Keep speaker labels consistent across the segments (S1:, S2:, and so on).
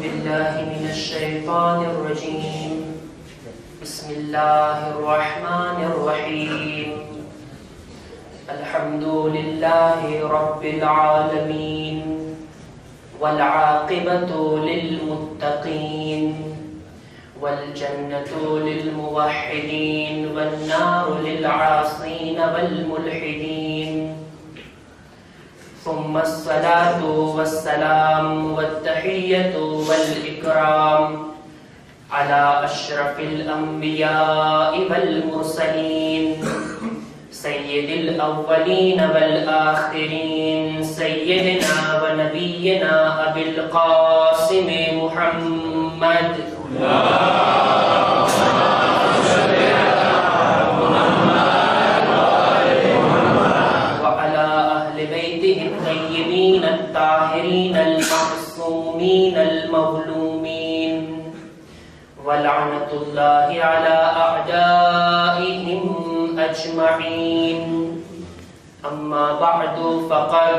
S1: بالله من الشيطان الرجيم بسم الله الرحمن الرحيم الحمد لله رب العالمين والعاقبة للمتقين والجنة للموحدين والنار للعاصين والملحدين ثم الصلاة والسلام والتحية والإكرام على أشرف الأنبياء والمرسلين سيد الأولين والآخرين سيدنا ونبينا أبي القاسم محمد وعلى أهل بيته الطيبين الطاهرين المعصومين المظلومين ولعنة الله على أعدائهم أجمعين أما بعد فقد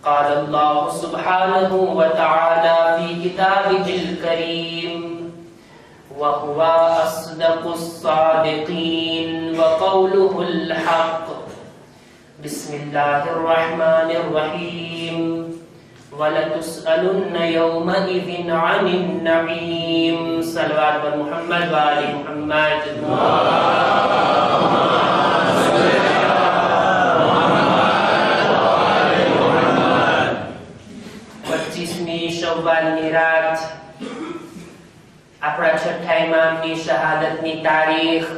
S1: قال الله سبحانه وتعالى في كتابه الكريم وهو أصدق الصادقين وقوله الحق بسم الله الرحمن الرحيم ولتسألن يومئذ عن النعيم صلوات محمد وآل محمد 25મી શવ્વાલની રાત આપણા છઠ્ઠા ઇમામની શહાદતની તારીખ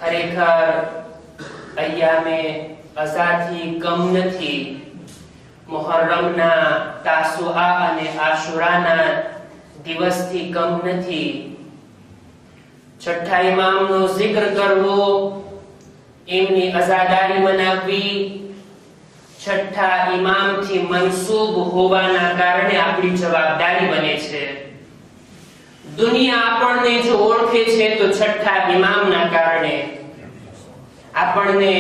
S1: ખરેખર અય્યામે અઝાથી કમ નથી. મુહર્રમના તાસુઆ અને આશુરાના દિવસથી કમ નથી. છઠ્ઠા ઇમામનો zikr કરવો, એમની અઝાદારી મનાવવી, છઠ્ઠા ઇમામથી મનસૂબ હોવાના કારણે આપણી જવાબદારી બને છે. દુનિયા આપણને જો ઓળખે છે તો છઠ્ઠા ઇમામના કારણે. આપણને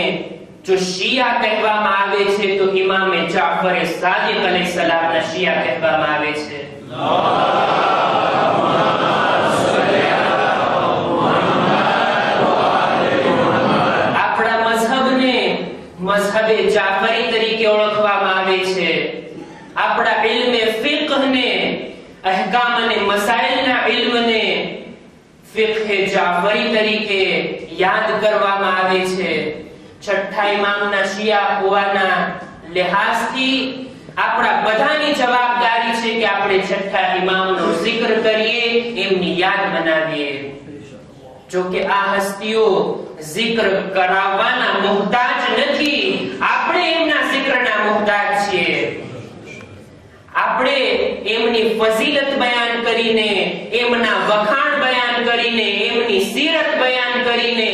S1: જો શિયા કહેવામાં આવે છે તો ઇમામે જાફરે સાદિક અલૈહિસ્સલામના શિયા કહેવામાં આવે છે. આપણા મઝહબને મઝહબે જાફરી તરીકે ઓળખવામાં આવે છે. આપણા ઇલ્મે ફિક્હને, અહકામ અને મસાઇલના ઇલ્મને ફિક્હે જાફરી તરીકે યાદ કરવામાં આવે છે. છઠ્ઠા ઇમામના શિયા હોવાના લિહાઝથી આપણા બધાની જવાબદારી છે કે આપણે છઠ્ઠા ઇમામનો zikr કરીએ, એમની યાદ મનાવીએ. જો કે આ હસ્તીઓ zikr કરાવવાના મુહતાજ નથી, આપણે એમના zikરના મુહતાજ છીએ. આપણે એમની ફઝીલત બયાન કરીને, એમના વખાણ બયાન કરીને, એમની સીરત બયાન કરીને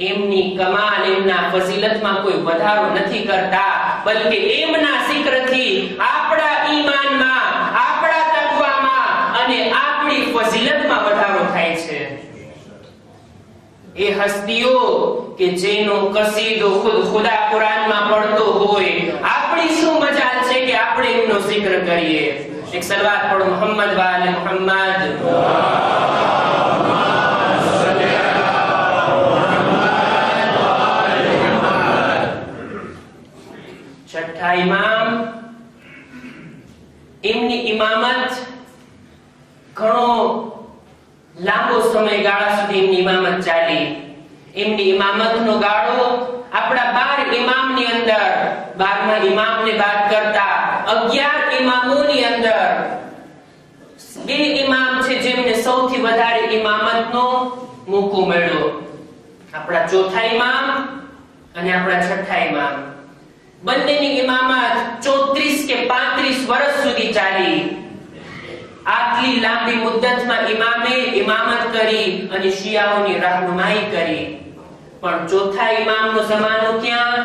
S1: એમની કમાલ, એમના ફઝીલતમાં કોઈ વધારો નથી કરતા, બલકે એમના zikરથી આપણા ઈમાનમાં, આપણા તકવામાં અને આપણી ફઝીલતમાં વધારો થાય છે. એ હસ્તીઓ કે જેનો કસીદો ખુદ ખુદા કુરાનમાં પડતો હોય, આપણી શું મજાલ છે કે આપણે એમનો zikr કરીએ. એક સલવાત પઢો મુહમ્મદ વાલે મુહમ્મદ. છઠ્ઠા ઇમામ, એમની ઇમામત ઘણો લાંબો સમયગાળા સુધી એમની ઇમામત ચાલી. એમની ઇમામતનો ગાળો આપણા 12 ઇમામની અંદર, 12મા ઇમામને બાદ કરતા 11 ઇમામોની અંદર 2 ઇમામ છે જેમને સૌથી વધારે ઇમામતનો મોકો મળ્યો. આપણા ચોથા ઇમામ અને આપણા છઠ્ઠા ઇમામ. બંનેની ઇમામત 34 કે 35 વર્ષ સુધી ચાલી. આટલી લાંબી મુદ્દતમાં ઇમામે ઇમામત કરી અને શિયાઓની રહેનુમાઈ કરી. પણ ચોથા ઇમામનો જમાનો ક્યાં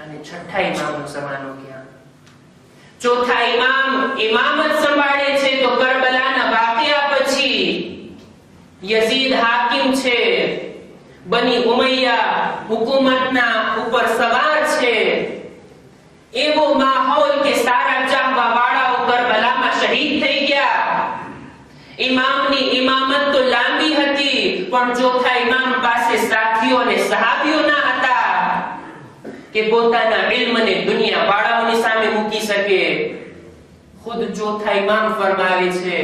S1: અને છઠ્ઠા ઇમામનો જમાનો ક્યાં? ચોથા ઇમામ ઇમામત સંભાળે છે તો કરબલાના વાકિયા પછી યઝીદ હાકિમ છે, બની ઉમૈયા હુકુમતના ઉપર સવાર છે. એવો માહોલ કે સારા ચાહવા વાળાઓ કરબલામાં શહીદ થઈ ગયા. ઇમામની ઇમામત તો લાંબી હતી, પણ ચોથા ઇમામ પાસે સાથીઓ અને સહાબીઓ ના હતા કે પોતાના ઇલ્મને દુનિયા વાળાઓની સામે મૂકી શકે. ખુદ ચોથા ઇમામ ફરમાવે છે,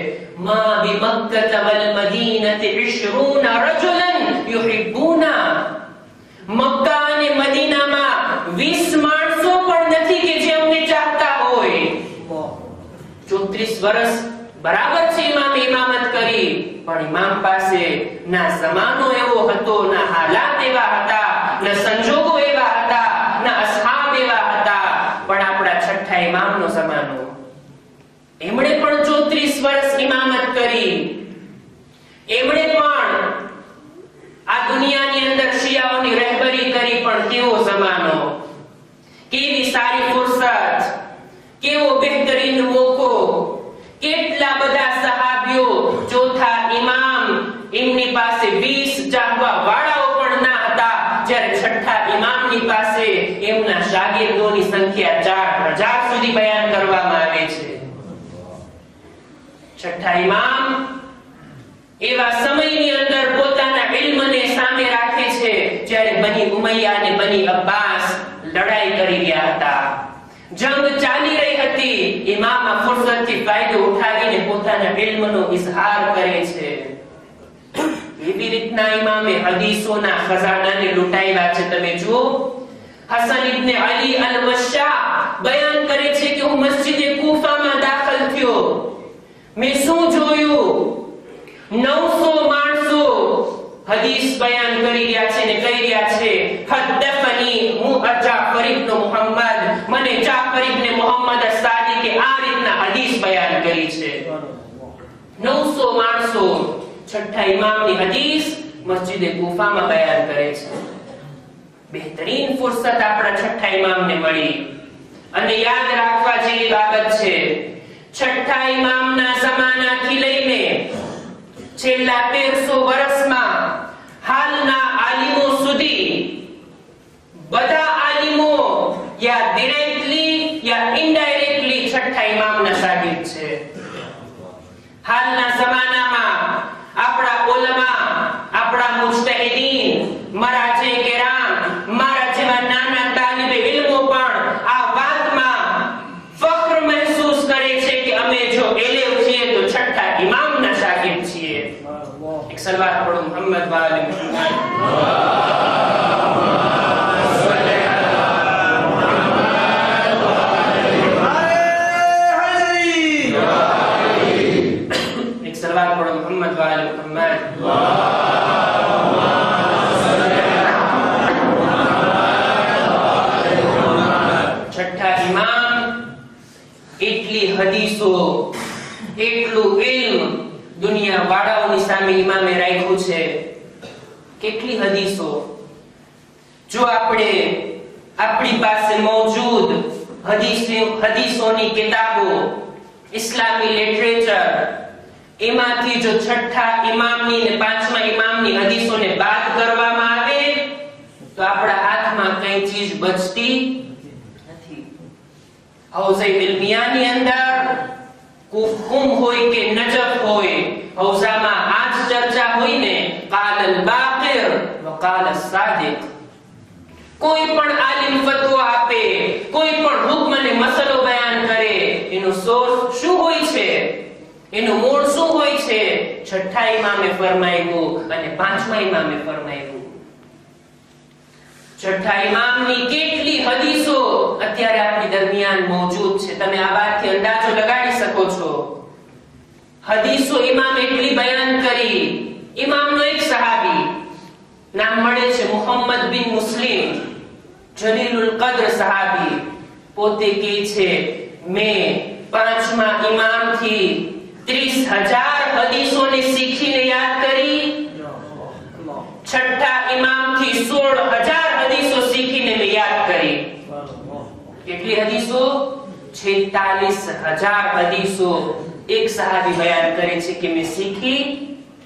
S1: મા બિ મક્કા વલ મદીનતિ 20 રજુલન યુહિબ્બુના. મક્કા અને મદીનામાં 20 માણસો પણ નથી કે જે અમને ચાહતા હોય. 34 વર્ષ બરાબર છે ઇમામે ઇમામત કરી, પણ ઇમામ પાસે ના જમાનો એવો હતો, ના હાલાત એવા હતા, ના સંજોગો એવા હતા, ના અસહાબ એવા હતા. પણ આપણા છઠ્ઠા ઇમામનો જમાનો, એમણે પણ 34 વર્ષ ઇમામત કરી. એમણે પણ આ દુનિયાની અંદર શિયાઓની રહેબરી કરી, પણ કેવો જમાનો, કેવી સારી ફુરસત, કેવો બહેતરીન મોકો. કેટલા બધા સહાબીઓ, ચોથા ઇમામ, એમની પાસે 20 ચાહવા વાળાઓ પણ ના હતા, જ્યારે છઠ્ઠા ઇમામની પાસે એમના શાગિર્દોની સંખ્યા 4000 સુધી બયાન કરવામાં આવે છે. છઠ્ઠા ઇમામ એવા સમયની અંદર પોતાના ઇલ્મને સામે રાખે છે જ્યારે બની ઉમૈયા અને બની અબ્બાસ લડાઈ કરી રહ્યા હતા, જંગ ચાલી રહી હતી. ઇમામ આ ફુરસતથી ફાયદો ઉઠાવીને પોતાના ઇલ્મનો ઇઝહાર કરે છે. એવી રીતના ઇમામે હદીસોના ખજાનાને લૂંટાવ્યા છે. તમે જુઓ, હસન ઇબ્ન અલી અલ-વશ્શા બયાન કરે છે કે હું મસ્જિદે કૂફામાં દાખલ થયો, મેં શું જોયું, 900 માણસો હદીસ બયાન કરી રહ્યા છે ને કહી રહ્યા છે, હદ્દફની જાફર ઇબ્ન મુહમ્મદ, મને જાફર ઇબ્ન મુહમ્મદ અસ-સાદિકે આ રીતના હદીસ બયાન કરી છે. 900 માણસો છઠ્ઠા ઇમામની હદીસ મસ્જિદે કૂફામાં બયાન કરે છે. બહેતરીન ફુરસત આપણા છઠ્ઠા ઇમામને મળી. અને યાદ રાખવા જેવી બાબત છે, છઠ્ઠા ઇમામના જમાનાથી લઈને છેલ્લા 1300 વર્ષમાં હાલના આલિમો સુધી બધા આલિમો યા ડિરેક્ટલી યા ઇનડાયરેક્ટલી છઠ્ઠા ઇમામના શાગિર્દ છે. હાલના જમાનામાં આપણા ઉલમા, આપણા મુજતહિદીન, મરાજે કિરામ, મારા જેવા નાના તાલિબે ઇલ્મો પણ આ વાતમાં ફખ્ર મહેસૂસ કરે છે કે અમે જો એલેવ છીએ તો છઠ્ઠા ઇમામના શાગિર્દ છીએ. એક સલવાત પઢો મુહમ્મદ વાલે મુહમ્મદ. એક સલવાત પઢો મુહમ્મદ વાલે મુહમ્મદ. છઠ્ઠા ઇમામ, એટલી હદીસો, એટલું ઇલ્મ દુનિયા વાળાઓની સામે ઇમામે રાખ્યું છે. કેટલી હદીસો. જો આપણે આપણી પાસે મોજૂદ હદીસોની કિતાબો, ઇસ્લામી લિટરેચર, એમાંથી જો છઠ્ઠા ઇમામની અને પાંચમા ઇમામની હદીસોને બાદ કરવામાં આવે તો આપણા હાથમાં કઈ ચીજ બચતી નથી. હૌઝે ઇલ્મિયાની અંદર કુમ હોય કે નજફ હોય, હૌઝામાં આ જ ચર્ચા હોય ને, કાલ અલ-બાકિર વ કાલ અસ-સાદિક. કોઈ પણ આલિમ ફતવો આપે, કોઈ પણ હુક્મ અને મસલો બયાન કરે, એનો સોર્સ શું હોય છે, એનું મૂળ શું હોય છે? છઠ્ઠા ઇમામે ફરમાવ્યું અને પાંચમા ઇમામે ફરમાવ્યું. છઠ્ઠા ઇમામની કેટલી હદીસો અત્યારે આપણી દરમિયાન મોજૂદ છે, તમે આ વાતથી અંદાજો લગાડી શકો છો. હદીસો ઇમામ એટલી બયાન કરી. ઇમામનો એક સહાબી, નામ મળે છે મુહમ્મદ બિન મુસ્લિમ, જલીલુલ કદ્ર સહાબી, પોતે કહે છે મેં પાંચમા ઇમામથી 30,000 હદીસોને શીખીને યાદ કરી, છઠ્ઠા ઇમામથી 16,000 હદીસો શીખીને મેં યાદ કરી. કેટલી હદીસો? 46,000 હદીસો એક સહાબી બયાન કરે છે કે મેં શીખી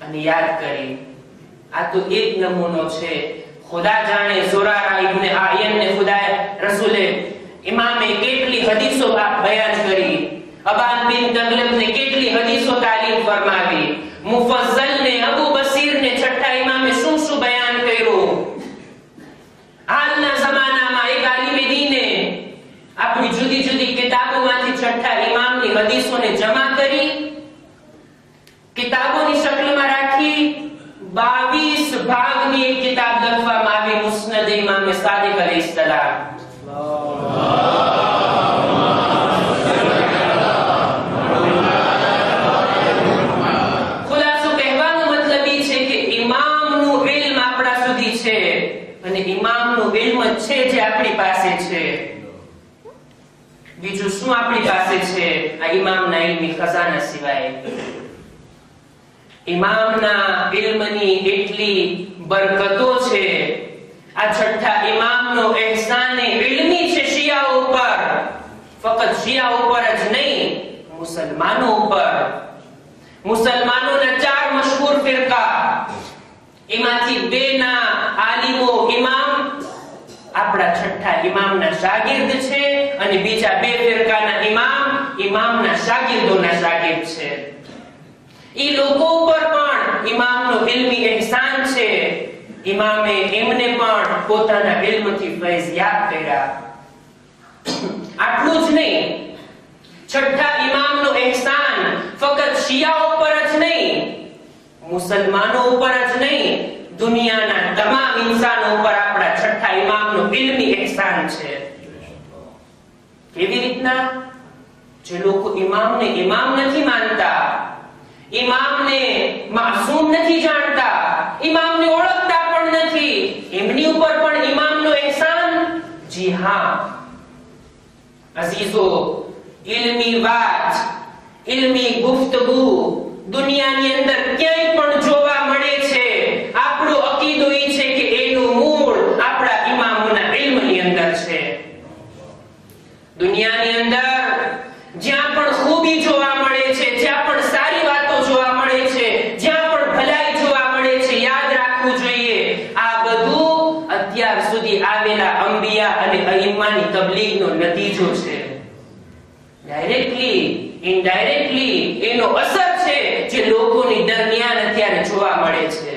S1: અને યાદ કરી. આ તો એક નમૂનો છે. ખુદા જાણે ઝુરારા ઇબ્ન આયન ને ખુદા રસૂલે ઇમામે કેટલી હદીસો બયાન કરી. અબાન બિન તગલબ ને કેટલી હદીસો તાલીમ ફરમાવી, મુફઝ્ઝલ ને અબુ બસીર ને છઠ્ઠા ઇમામે શું શું બયાન કર્યું. હાલના જમાનામાં એક આલિમે દીને આપણી જુદી જુદી કિતાબોમાંથી છઠ્ઠા ઇમામની હદીસોને જમા કરી કિતાબોની શક્લમાં રાખી 22 ભાગની એક કિતાબ લખવામાં આવી, મુસ્નદ ઇમામ સાદિક અલૈહિસ્સલામ. ખુલાસો કહેવાનો મતલબ એ છે કે ઇમામનું ઇલ્મ આપણા સુધી છે અને ઇમામનું ઇલ્મ છે જે આપણી પાસે છે. બીજું શું આપણી પાસે છે આ ઇમામના ઇલ્મી ખજાના સિવાય? ઇમામના ઇલ્મની એટલી બરકતો છે. આ છઠ્ઠા ઇમામનો એહસાન ઇલ્મી છે શિયાઓ ઉપર, ફક્ત શિયાઓ ઉપર જ નહીં, મુસલમાનો ઉપર. મુસલમાનોના 4 મશહૂર ફિરકા, એમાંથી 2 ના આલિમો ઇમામ આપણા છઠ્ઠા ઇમામના શાગિર્દ છે અને બીજા 2 ફિરકાના ઇમામ ઇમામના શાગિર્દોના શાગિર્દ છે. ઈ લોકો ઉપર પણ ઇમામનો ઇલ્મી એહસાન છે. ઇમામે એમને પણ પોતાના ઇલ્મથી ફૈઝયાબ કર્યા. આટલું જ નહીં, છઠ્ઠા ઇમામનો એહસાન ફક્ત શિયાઓ ઉપર જ નહીં, મુસલમાનો ઉપર જ નહીં, દુનિયાના તમામ ઇન્સાનો ઉપર આપણા છઠ્ઠા ઇમામનો ઇલ્મી એહસાન છે. કેવી રીતના? જે લોકો ઇમામને ઇમામ નથી માનતા, ઇમામને માસૂમ નથી જાણતા, ઇમામને ઓળખતા પણ નથી, એમની ઉપર પણ ઇમામનો એહસાન. જી હા અઝીઝો, ઇલ્મી વાત, ઇલ્મી ગુફ્તગુ દુનિયાની અંદર ક્યાંય પણ જોવા મળે છે. આપણો અકીદો એ છે કે એનું મૂળ આપણા ઇમામોના ઇલ્મની અંદર છે. દુનિયાની અંદર જ્યાં પણ ખૂબી જોવા મળે છે, જ્યાં પણ સારી વાતો જોવા મળે છે, જ્યાં પણ ભલાઈ જોવા મળે છે, યાદ રાખવું જોઈએ આ બધું અત્યાર સુધી આવેલા અંબિયા અને અઈમ્માની તબલીગનો નતીજો છે. ડાયરેક્ટલી ઇનડાયરેક્ટલી એનો અસર છે જે લોકોની દરમિયાન અત્યારે જોવા મળે છે.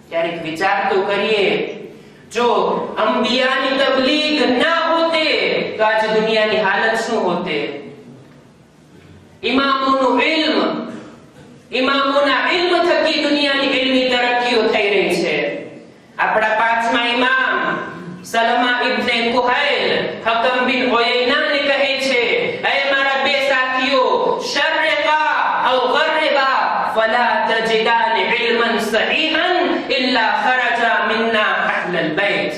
S1: ક્યારેક વિચાર તો કરીએ, જો અંબિયાની તબલીગ ના હોતે તો આજ દુનિયાની હાલત શું હોતે? ઇમામોનું ઇલ્મ, ઇમામોના ઇલ્મ થકી દુનિયાની ઇલ્મી તરક્કીઓ થઈ રહી છે. આપણા 5મા ઇમામ સલમા ઇબ્ને કુહૈલ હકમ બિન ઉયૈનાને કહે છે, એ મારા 2 સાથીઓ, શર્રિકા અવ ગર્રિબા ફલા તજિદાન ઇલ્મન સહીહન ઇલ્લા ખરજા મિન્ના અહલલ બૈત.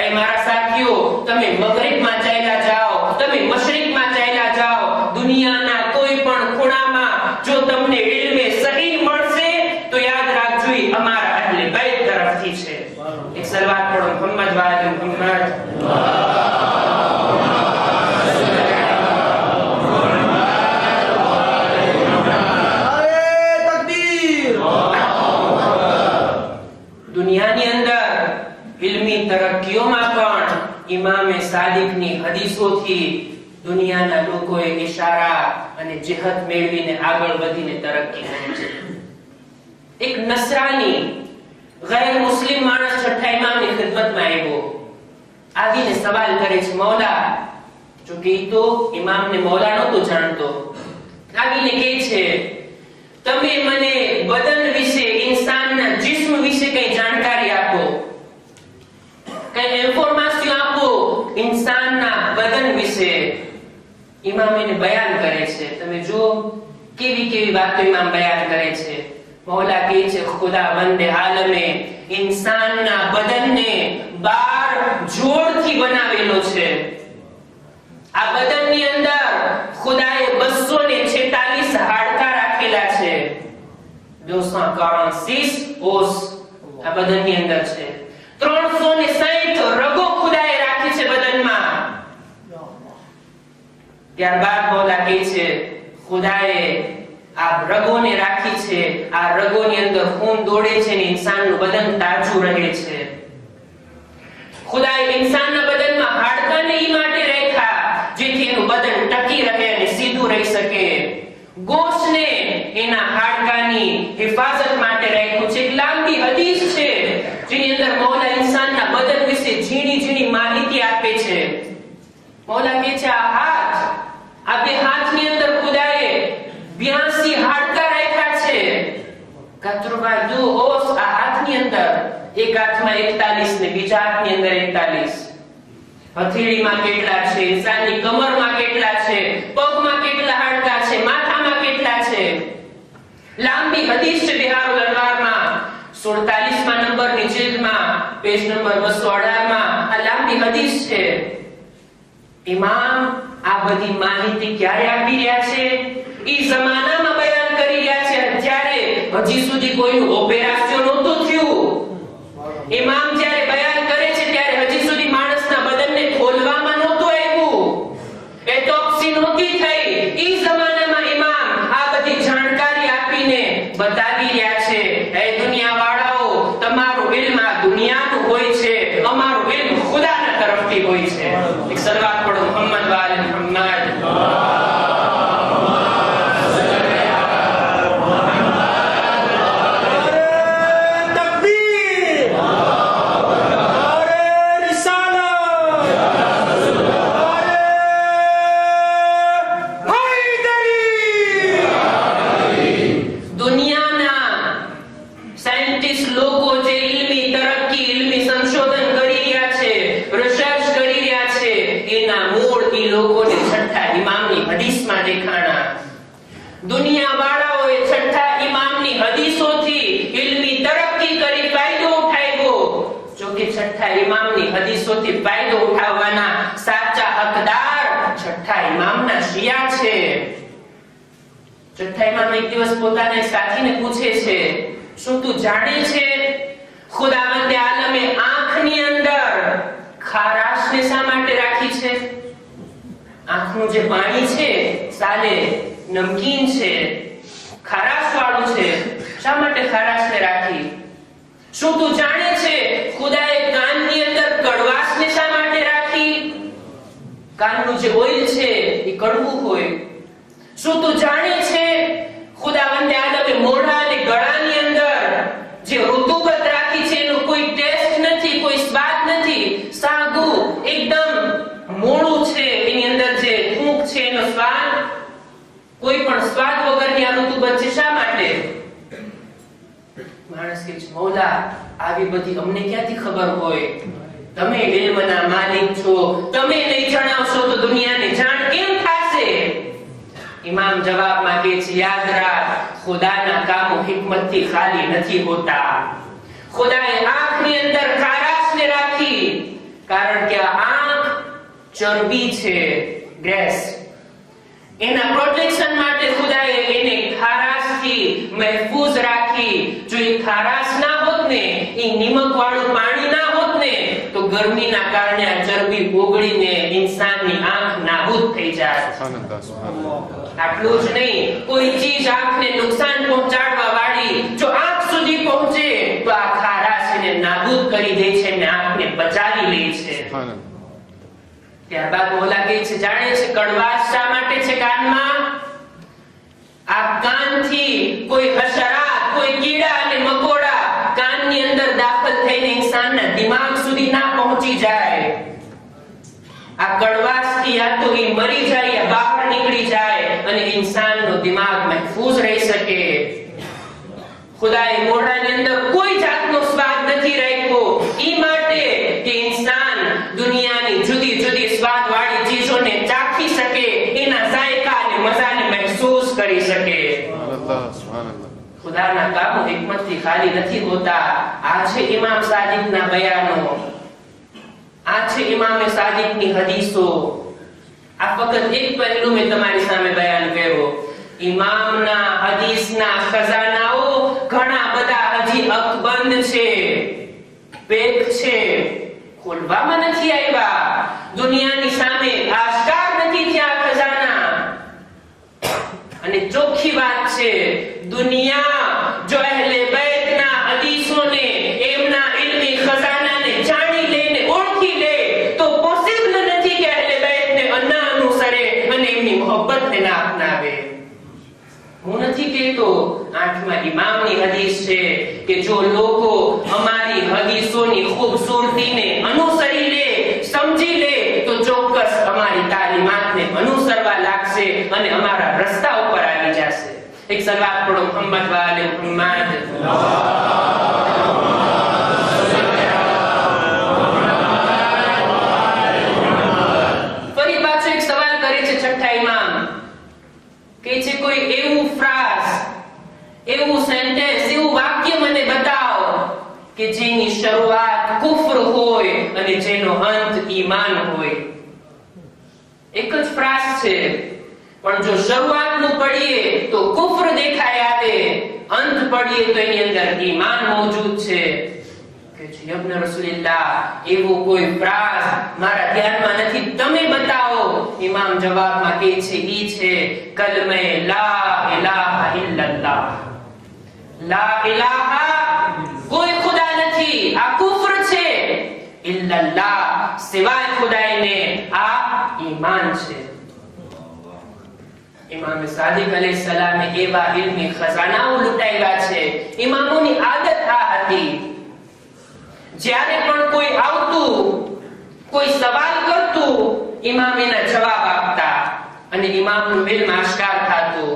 S1: એ મારા સાથીઓ, તમે મગરિબમાં ચાલ્યા જાઓ, તમે મશરિકમાં ચાલ્યા જાઓ, દુનિયાના કોઈ પણ ખૂણામાં જો તમને ઇલ્મે સહી મળશે તો યાદ રાખજો અમારા અહલે બૈત તરફથી છે. એક સલવાત પઢો મુહમ્મદ વાલે મુહમ્મદ. દુનિયાની અંદર ઇલ્મી તરક્કીઓમાં પણ ઇમામે સાદિકની હદીસોથી દુનિયાના લોકોએ ઇશારા અને જિહત મેળવીને આગળ વધીને તરક્કી કરી છે. એક નસરાની ગૈર મુસ્લિમ માણસ છઠ્ઠા ઇમામની ખિદમતમાં આવ્યો, આવીને સવાલ કરે છે, મૌલા, જો કે તો ઇમામને મૌલા નહોતો જાણતો, આવીને કહે છે, તમે મને બદન વિશે, ઇન્સાનના જિસ્મ વિશે કઈ જાણકારી આપો, કઈ ઇન્ફોર્મેશન આપો ઇન્સાનના બદન વિશે. ઇમામ એને બયાન કરે છે. તમે જો કેવી કેવી વાતો ઇમામ બયાન કરે છે. મૌલા કહે છે, ખુદાવંદે આલમે ઇન્સાનના બદનને 12 જોડથી બનાવેલો છે. આ બદનની અંદર ખુદાએ 246 હાડકા રાખેલા છે. 246 ઓસ આ બદનની અંદર છે. 360 રગો ખુદાએ રાખી છે બદનમાં. ત્યારબાદ મૌલા કહે છે, ખુદાએ આ રગોને રાખી છે, આ રગોની અંદર ખૂન દોડે છે ને ઇન્સાનનું બદન તાજું રહે છે. ખુદાએ ઇન્સાનના બદનમાં હાડકાને ઈ માટે રાખ્યા જેથી એનું બદન ટકી રહે અને ગોશને એના હાડકાની હિફાજત માટે રાખ્યું છે. એક લાંબી હદીસ છે જેની અંદર મૌલા ઇન્સાનના બદન વિશે ઝીણી ઝીણી માહિતી આપે છે. મૌલા કહે છે આ હાથ, આ બે હાથની અંદર ખુદાએ 82 હાડકા રાખ્યા છે. 82 ઓસ આ હાથની અંદર, એક હાથમાં 41 ને બીજા હાથની અંદર 41. હથેળીમાં કેટલા છે, ઇન્સાનની કમરમાં કેટલા છે, પગમાં કેટલા હાડકા છે, માથામાં કેટલા છે. લાંબી હદીસ છે બિહારુલ અનવારમાં 47મા નંબરની જિલ્દમાં પેજ નંબર 218 માં આ લાંબી હદીસ છે. ઇમામ આ બધી માહિતી ક્યારે આપી રહ્યા છે? ઈ જમાનામાં બયાન કરી રહ્યા છે. અત્યારે હજી સુધી કોઈનું ઓપરેશન નહોતું થયું. ઇમામ જ્યારે બયાન કરે છે ત્યારે હજી સુધી માણસના બદનને ખોલવામાં નહોતું આવ્યું, એટોપ્સી નહોતી થઈ. ઈ જમાનામાં ઇમામ આ બધી જાણકારી આપીને બતાવી રહ્યા છે એ દુનિયા વાળાઓ, તમારું ઇલ્મ આ દુનિયાનું હોય છે, અમારું ઇલ્મ ખુદાના તરફથી હોય છે. એક સલવાત પઢો મોહમ્મદ વાલે મોહમ્મદ. દુનિયા વાળાઓએ છઠ્ઠા ઇમામની હદીસોથી ઇલ્મી તરક્કી કરી ફાયદો ઉઠાવ્યો. જો કે છઠ્ઠા ઇમામની હદીસોથી ફાયદો ઉઠાવવાના સાચા હકદાર છઠ્ઠા ઇમામના શિયા છે. છઠ્ઠા ઇમામ એક દિવસ પોતાના સાથીને પૂછે છે, શું તું જાણે છે ખુદાવંદે આલમે આંખની અંદર ખારાશને શા માટે રાખી છે? આંખનું જે પાણી છે સાલે નમકીન છે, ખારાશ વાળું છે. શા માટે ખારાશને રાખી? શું તું જાણે છે ખુદાએ કાનની અંદર કડવાશને શા માટે રાખી? કાનનું જે ઓઇલ છે એ કડવું હોય. શું તું જાણે છે ખુદાવંદે આલમે મોઢા અને ગળાની અંદર જે ઋતુબત રાખી છે એનો કોઈ ટેસ્ટ નથી, કોઈ સ્વાદ નથી, સાદું એકદમ મોળું છે. એની અંદર જે ફૂંક છે એનો સ્વાદ કોઈ પણ સ્વાદ વગરની આ ઋતુબત છે. શા માટે? માણસ કે મૌલા આવી બધી અમને ક્યાંથી ખબર હોય? તમે ઇલ્મના માલિક છો, તમે નહીં જણાવશો તો દુનિયાને જાણ કેમ થશે? ઇમામ જવાબમાં કહે છે, યાદ રાખ, ખુદાના કામો હિકમતથી ખાલી નથી હોતા. ખુદાએ આંખની અંદર ખારાશને રાખી કારણ કે આ આંખ ચરબી છે, ગેસ. એના પ્રોટેક્શન માટે ખુદાએ એને ખારાશથી મહેફૂઝ રાખી. જો એ ખારાશ ના હોત ને, એ નિમક વાળું પાણી ના હોત ને, તો ગરમીના કારણે આ ચરબી ઓગળીને ઇન્સાનની આંખ નાબૂદ થઈ જાય. આટલું જ નહીં, કોઈ ચીજ આંખને નુકસાન પહોંચાડવા વાળી જો આંખ સુધી પહોંચે તો આ ખારાશ એને નાબૂદ કરી દે છે અને આંખને બચાવી લે છે. ત્યારબાદ મૌલા કહે છે, જાણે છે કડવાશ શા માટે છે કાનમાં? આ કાનથી કોઈ હશરાત, કોઈ કીડા અને મકોડા કાનની અંદર દાખલ થઈને ઇન્સાનના દિમાગ સુધી ના પહોંચી જાય. આ કડવાશથી યા તો એ મરી જાય યા બહાર નીકળી જાય અને ઇન્સાનનો દિમાગ મહેફૂઝ રહી શકે. ખુદાએ મોઢાની અંદર કોઈ જાતનો સ્વાદ નથી રાખ્યો ઈ માટે કે ઇન્સાન દુનિયાની જુદી જુદી સ્વાદવાળી ચીજોને ચાખી શકે, એના જાયકા અને મજાને મહેસૂસ કરી શકે. ખુદાના કામો હિકમતથી ખાલી નથી હોતા. આ છે ઇમામ સાદિકના બયાનો, આ છે ઇમામે સાદિકની હદીસો. આ ફક્ત એક પહેલું મેં તમારી સામે બયાન કર્યો. ઇમામના હદીસના ખજાનાઓ ઘણા બધા હજી અકબંધ છે, પેક છે, ખોલવામાં નથી આવ્યા. દુનિયાની સામે આશ્કાર નથી થયા ખજાના. અને ચોખ્ખી વાત છે, દુનિયા જો અહેલે બેતના હદીસોને, એમના ઇલ્મી ખજાનાને જાણી લે ને ઓળખી લે તો પોસિબલ નથી કે અહેલે બેતને ન અનુસરે અને એમની મોહબ્બતને ના અપનાવે. હું નથી કહેતો, 8મા ઇમામની હદીસ છે કે જો લોકો અમારી હદીસોની ખૂબસૂરતીને અનુસરી લે, સમજી લે તો ચોક્કસ અમારી તાલીમાતને અનુસરવા લાગશે અને અમારા રસ્તા ઉપર આવી જશે. એક સલાત પઢો મોહમ્મદ વાલે મોહમ્મદ. ફરી પાછો એક સવાલ કરે છે છઠ્ઠા ઇમામ, કે છે કોઈ એવું ફ્રાઝ, એવું સેન્ટેન્સ, એવું વાક્ય મને બતાવો કે જેની શરૂઆત કુફર હોય અને જેનો અંત ઈમાન હોય. એક જ ફ્રાઝ છે, પણ જો શરૂઆતનું પઢીએ તો કુફર દેખાય આવે, અંત પઢીએ તો એની અંદર ઈમાન મોજૂદ છે. કે છે યબ્ન રસૂલિલ્લાહ, એવો કોઈ ફ્રાઝ મારા ધ્યાનમાં નથી, તમે બતાવો. ઇમામ જવાબમાં કહે છે ઈ છે કલમે લા ઇલાહા ઇલ્લલ્લાહ. લા ઇલાહા, કોઈ ખુદા નથી, આ કુફર છે. ઇલ્લલ્લાહ, સિવાય ખુદાઈને, આ ઈમાન છે. ઇમામ સાદિક અલૈહિસ્સલામે એવા ઇલ્મી ખજાનાઓ લૂંટાવ્યા છે. ઇમામોની આદત આ હતી, જ્યારે પણ કોઈ આવતું, કોઈ સવાલ કરતું, ઇમામ એના જવાબ આપતા અને ઇમામનું ઇલ્મ આશ્કાર થતું.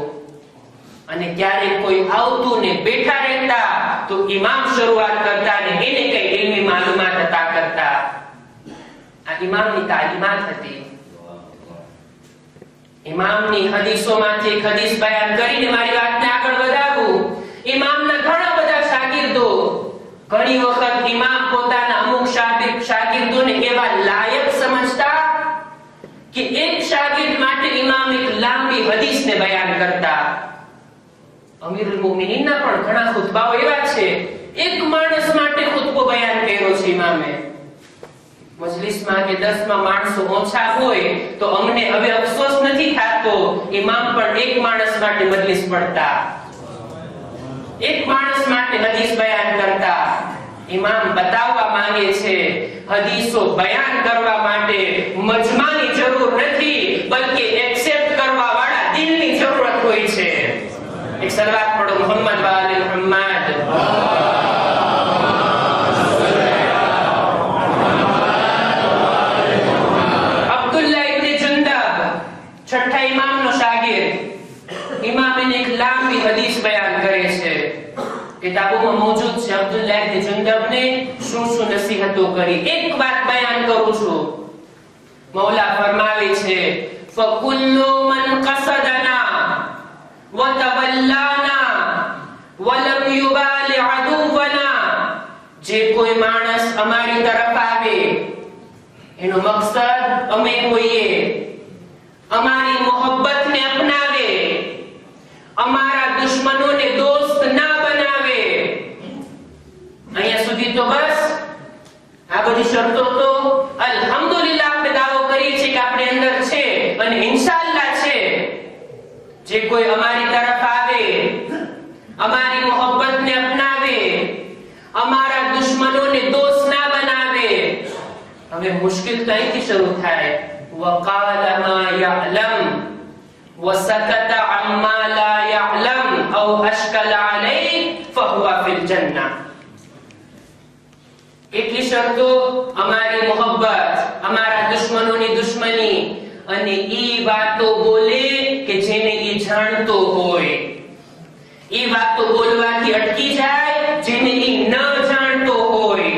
S1: અને ક્યારેક કોઈ આવતું ને બેઠા રહેતા તો ઇમામ શરૂઆત કરતા ને એને કઈ ઇલ્મી માલુમાત અતા કરતા. આ ઇમામની તાલીમાત હતી. ઇમામની હદીસોમાંથી એક હદીસ બયાન કરીને મારી વાતને આગળ વધારું. ઇમામના ઘણા બધા શાગીર્દો, ઘણી વખત ઇમામ પોતાના અમુક શાગીર્દોને એવા લાયક સમજતા કે એક શાગીર્દ માટે ઇમામ એક લાંબી હદીસને બયાન કરતા. અમીરુલ મુમિનીનના પણ ઘણા ખુતબાઓ એવા છે, એક માણસ માટે ખુતબો બયાન કર્યો છે ઇમામે. મજલિસમાં કે 10માં માણસો ઓછા હોય તો અમને હવે અફસોસ નથી થતો, ઇમામ પણ એક માણસ માટે મજલિસ પડતા, એક માણસ માટે હદીસ બયાન કરતા. ઇમામ બતાવવા માંગે છે હદીસો બયાન કરવા માટે મજમાની જરૂર નથી, બલકે એક્સેપ્ટ કરવા વાળા દિલની જરૂરત હોય છે. એક સલાત પઢો મોહમ્મદ વાલે મોહમ્મદ. અબ્દુલ્લાહ ઇબ્ન જુંદબ, છઠ્ઠા ઇમામનો શાગીર્દ, ઇમામ એને એક લાંબી હદીસ બયાન કરે છે. કિતાબોમાં મોજૂદ છે અબ્દુલ્લાહ ઇબ્ન જુંદબને શું શું નસીહતો કરી. એક વાત બયાન કરું છું. મૌલા ફરમાવે છે ફકુલ્લુ મન કસદના વતવલ્લાના વલમ યુબાલી અદુવના. જે કોઈ માણસ અમારી તરફ આવે, એનો મકસદ અમે હોઈએ, અમારી મોહબ્બતને અપનાવે, અમારા દુશ્મનોને દોસ્ત ના બનાવે. અહીંયા સુધી તો બસ. આ બધી શરતો તો અલ્હમ્દુલિલ્લાહ આપણે દાવો કરીએ છીએ કે આપણી અંદર છે અને ઇન્શાઅલ્લાહ છે. જે કોઈ અમારી તરફ આવે, અમારી મોહબ્બતને અપનાવે, અમારા દુશ્મનોને દોસ્ત ના બનાવે. હવે મુશ્કિલ કઈથી શરૂ થાય? વકાલ મા યઅલમ وسكت عما لا يعلم او اشكل عليه فهو في الجنه. એટલી શરતો, અમારી મોહબ્બત, અમારા દુશ્મનોની દુશ્મની, અને ઈ વાતો બોલે કે જેને ઈ જાણતો હોય, ઈ વાતો બોલવાથી અટકી જાય જેને ઈ ન જાણતો હોય,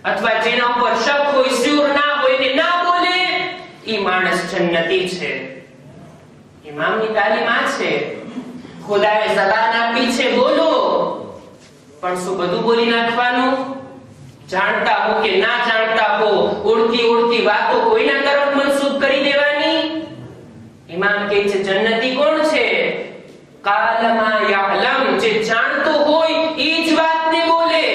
S1: અથવા જેના ઉપર શક હોય, શ્યોર ના હોય ને ના બોલે, ઈ માણસ જન્નતી છે. ઇમામની તાલીમ આ છે. ખુદાએ ઝબાન આપી છે બોલો, પણ શું બધું બોલી નાખવાનું? જાણતા હો કે ના જાણતા હો, ઉડતી ઉડતી વાતો કોઈના તરફ મનસૂબ કરી દેવાની? ઇમામ કહે છે જન્નતી કોણ છે? કાલમા યઅલમ, જે જાણતો હોય ઈ જ વાતને બોલે.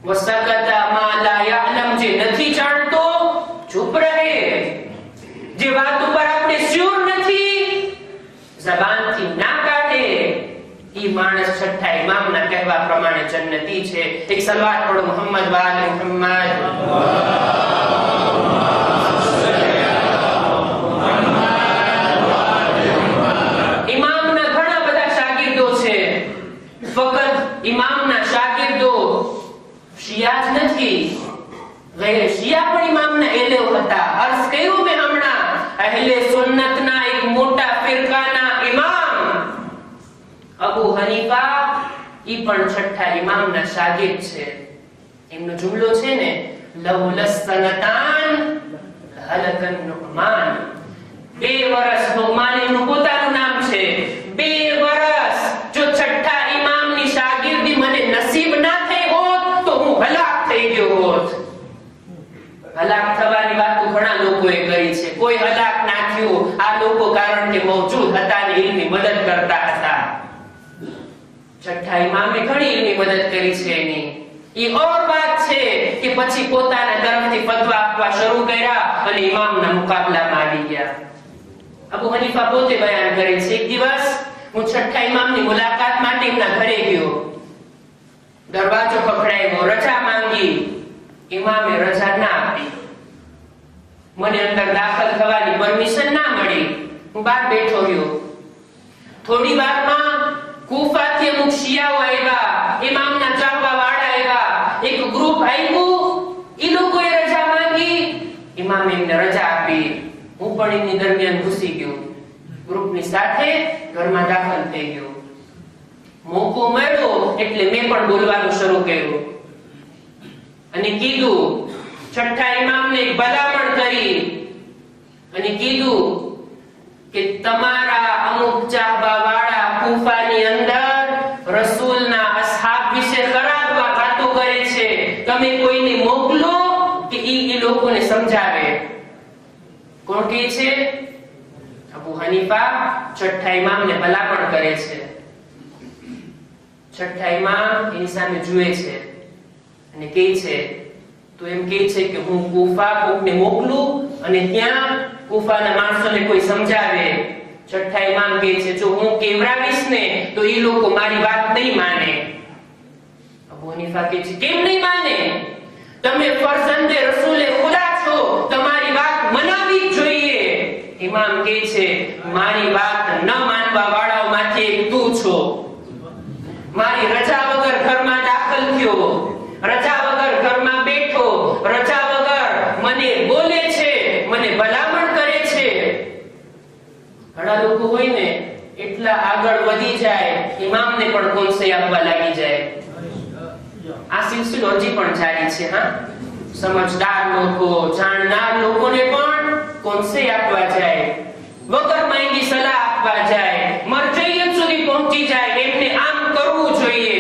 S1: વસકતા મા લા યઅલમ, જે નથી જાણતો ચૂપ રહે. જે વાત ઉપર આપણે શ્યોર નથી, ઝબાનથી ના કાઢે, ઈ માણસ છઠ્ઠા ઇમામના કહેવા પ્રમાણે જન્નતી છે. એક સલવાત પઢો મોહમ્મદ વાલે મોહમ્મદ. ઇમામના ઘણા અહેલે સુન્નતના એક મોટા ફિરકાના ઇમામ અબુ હનીફા ઈ પણ છઠ્ઠા ઇમામના શાગિર્દ છે. એમનો જુમલો છે ને, લૌલસ સનતાન હલકન નુમાન. 2 વર્ષ નુમાન એમનું પોતાનું નામ છે. 2 વર્ષ જો છઠ્ઠા ઇમામની શાગિર્દી મને નસીબ ના થઈ હોત તો હું હલાક થઈ ગયો હોત. હલાક થવાની વાતો ઘણા લોકોએ કરી છે. કોઈ હલાક ના થયું, આ લોકો કારણ કે મૌજૂદ હતા ને ઇલ્મી મદદ કરતા હતા. છઠ્ઠા ઇમામે ઘણી ઇલ્મી મદદ કરી છે એની. ઈ ઓર વાત છે કે પછી પોતાના તરફથી ફતવા આપવા શરૂ કર્યા અને ઇમામના મુકાબલામાં આવી ગયા. અબુ હનીફા પોતે બયાન કરે છે, એક દિવસ હું છઠ્ઠા ઇમામની મુલાકાત માટે એમના ઘરે ગયો. દરવાજો ખખડાવ્યો, રજા માંગી. ઇમામે રજા ના આપી. મને અંદર દાખલ થવાની પરમિશન ના મળી. હું બહાર બેઠો રહ્યો. થોડી વારમાં કૂફાથી અમુક શિયાઓ આવ્યા, ઇમામના ચાહવા વાળા આવ્યા. એક ગ્રુપ આવ્યું, ઈ લોકોએ રજા માંગી. ઇમામે એમને રજા આપી. હું પણ એમની દરમિયાન ઘૂસી ગયો. ગ્રુપની સાથે ઘરમાં દાખલ થઈ ગયો. મોકો મળ્યો એટલે મેં પણ બોલવાનું શરૂ કર્યું અને કીધું, છઠ્ઠા ઇમામને એક ભલામણ કરી અને કીધું કે તમારા અમુક ચાહવા વાળા કૂફાની અંદર રસૂલના અસહાબ વિશે ખરાબ વાતો કરે છે. તમે કોઈને મોકલો કે ઈ લોકોને સમજાવે. કોણ કહે છે? અબુ હનીફા છઠ્ઠા ઇમામને ભલામણ કરે છે. છઠ્ઠા ઇમામ એની સામે જુએ છે અને કહે છે, તો એમ કહે છે કે હું કૂફા કોકને મોકલું અને ત્યાં કૂફાના માણસોને કોઈ સમજાવે. છઠ્ઠા ઇમામ કહે છે, જો હું કેવરાવીશ ને તો એ લોકો મારી વાત નહીં માને. અબુ હનીફા કહે છે, કેમ નહીં માને? તમે ફરજંદે રસૂલે ખુદા છો, તમારી વાત મનાવવી જ જોઈએ. ઇમામ કહે છે, મારી વાત ન માનવા વાળાઓમાંથી એક તું છો. મારી રજા વગર ઘરમાં દાખલ થયો, રજા વગર ઘરમાં બેઠો, રજા વગર મને બોલે છે, મને ભલામણ કરે છે. ઘણા લોકો હોય ને એટલા આગળ વધી જાય, ઇમામને પણ કોન્સે આપવા લાગી જાય. આ સિલસિલો હજી પણ જારી છે. હા, સમજદાર લોકો, જાણનાર લોકોને પણ કોન્સે આપવા જાય, વગર માંગી સલાહ આપવા જાય, મરજૈયત સુધી પહોંચી જાય. એમને આમ કરવું જોઈએ,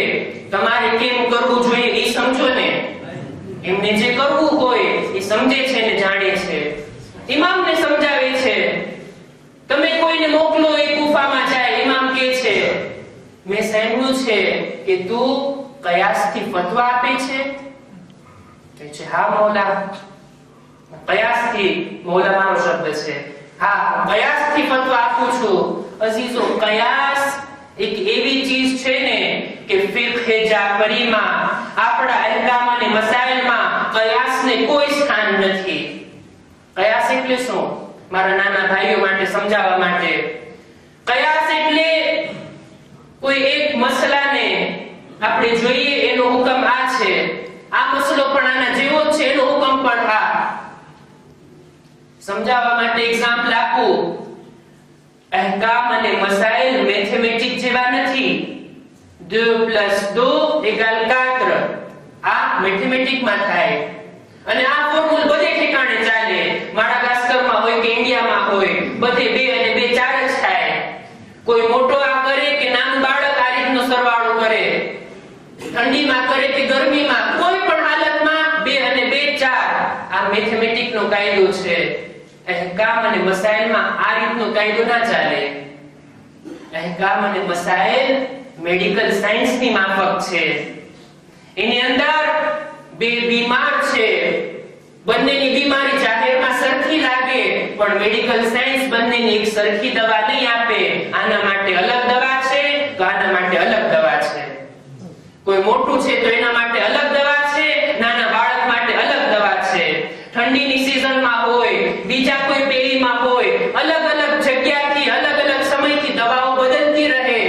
S1: તમારે કેમ કરવું જોઈએ એ સમજો ને. એમને જે કરવું હોય એ સમજે છે ને જાણે છે. ઇમામને સમજાવે છે, તમે કોઈને મોકલો એ કૂફામાં જાય. ઇમામ કહે છે, મેં સાંભળ્યું છે કે તું કયાસથી ફતવા આપે છે. કહે છે, હા મૌલા. કયાસથી, મૌલા મારો શબ્દ છે. હા, કયાસથી ફતવા આપું છું. અઝીઝો, કયાસ એક એવી ચીજ છે ને કે ફિક્હે જાફરીમાં, આપણા અહેકામ અને મસાઇલમાં કયાસને કોઈ સ્થાન નથી. કયાસ એટલે શું? મારા નાના ભાઈઓ માટે સમજાવવા માટે, કયાસ એટલે કોઈ એક મસલાને આપણે જોઈએ, એનો હુકમ આ છે, આ મસલો પણ આના જેવો છે, એનો હુકમ પણ આ. સમજાવવા માટે એક્ઝામ્પલ આપું. અહેકામ અને મસાઇલ મેથેમેટિક જેવા નથી. 2 + 2 = 4 આ મેથેમેટિકમાં થાય અને આ ફોર્મ્યુલા બધે ઠેકાણે ચાલે. માડાગાસ્કરમાં હોય કે ઇન્ડિયામાં હોય, બધે 2 અને 2 4 જ થાય. કોઈ મોટો આ કરે કે નાનું બાળક આ રીતનો સરવાળો કરે, ઠંડીમાં કરે કે ગરમીમાં, કોઈ પણ હાલતમાં 2 અને 2 4 આ મેથેમેટિકનો કાયદો છે. અહેકામ અને મસાઇલમાં આ રીતનો કાયદો ના ચાલે. અહેકામ અને મસાઇલ મેડિકલ સાયન્સની માફક છે. એની અંદર 2 બીમાર છે, બંનેની બીમારી જાહેરમાં સરખી લાગે, પણ મેડિકલ સાયન્સ બંનેની એક સરખી દવા નહીં આપે. આના માટે અલગ દવા છે તો આના માટે અલગ દવા છે. કોઈ મોટું છે તો એના માટે અલગ દવા છે, નાના બાળક માટે અલગ દવા છે. ઠંડીની સીઝનમાં હોય, બીજા કોઈ પેઢીમાં હોય, અલગ અલગ જગ્યાથી, અલગ અલગ સમયથી દવાઓ બદલતી રહે.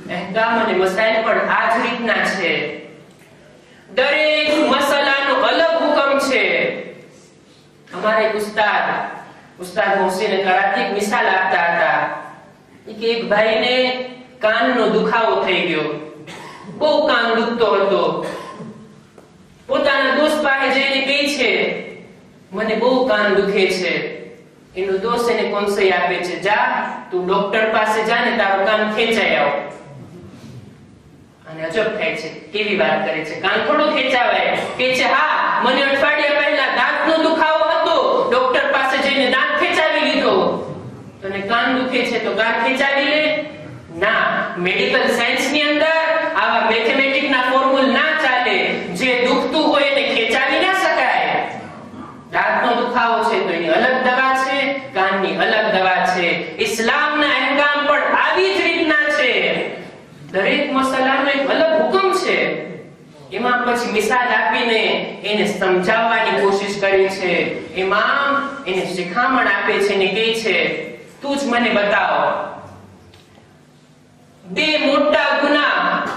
S1: અહેકામ અને મસાઇલ પણ આ જ રીતના છે. દરેક મસલાનો અલગ હુકમ છે. અમારા ઉસ્તાદ ઉસ્તાદ મોહસિન કરાચી એક મિસાલ આપતા હતા કે એક ભાઈને કાનનો દુખાવો થઈ ગયો, બહુ કાન દુખતો હતો. પોતાના દોસ્ત પાસે જઈને કહે છે મને બહુ કાન દુખે છે. એનો દોસ્ત એને કોન્સઈ આપે છે, જા તું ડોક્ટર પાસે જા ને તારું કાન ખેંચાઈ આવ. અને અજબ થાય છે, કેવી વાત કરે છે, કાન થોડું ખેંચાવાય. કે છે હા, મને અઠવાડિયા પહેલા દાંતનો દુખાવો હતો, ડોક્ટર પાસે જઈને દાંત ખેંચાવી લીધો. તને કાન દુખે છે તો કાન ખેંચાવી લે. ના, મેડિકલ સાયન્સ ની અંદર આવા મેથેમેટિકના ફોર્મ્યુલ ના ચાલે. જે દુખતું હોય એને ખેંચાવી ના શકાય. દાંતનો દુખાવો છે તો એની અલગ દવા છે, કાનની અલગ દવા છે. ઇસ્લામના અહેકામ પણ આવી જ રીતના છે. દરેક મસલાનો એક અલગ હુકમ છે. એમાં પછી મિસાલ આપીને એને સમજાવવાની કોશિશ કરી છે. ઇમામ એને શિખામણ આપે છે ને કહે છે તું જ મને બતાવો બે મોટા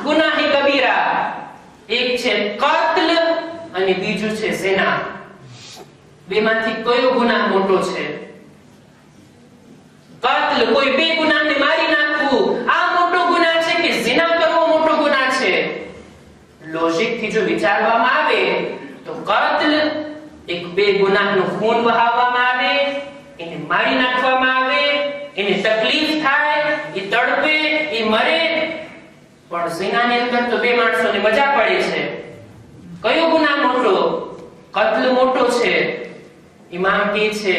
S1: ગુનાહી કબીરા, એક છે કત્લ અને બીજું છે ઝિના. બેમાંથી કયો ગુનાહ મોટો છે? કત્લ, કોઈ બે ગુનાહને મારી નાખવું, આ મોટો ગુનાહ છે કે ઝિના કરવો મોટો ગુનાહ છે? લોજિક થી જો વિચારવામાં આવે તો કત્લ, એક બે ગુનાહનું ખૂન વહાવવામાં આવે, એને મારી નાખવામાં આવે, એને તકલીફ થાય, એ તડપે, એ મરે. પણ ઝિનાની અંદર તો બે માણસોને મજા પડે છે. કયો ગુનાહ મોટો? કત્લ મોટો છે. ઇમામ કહે છે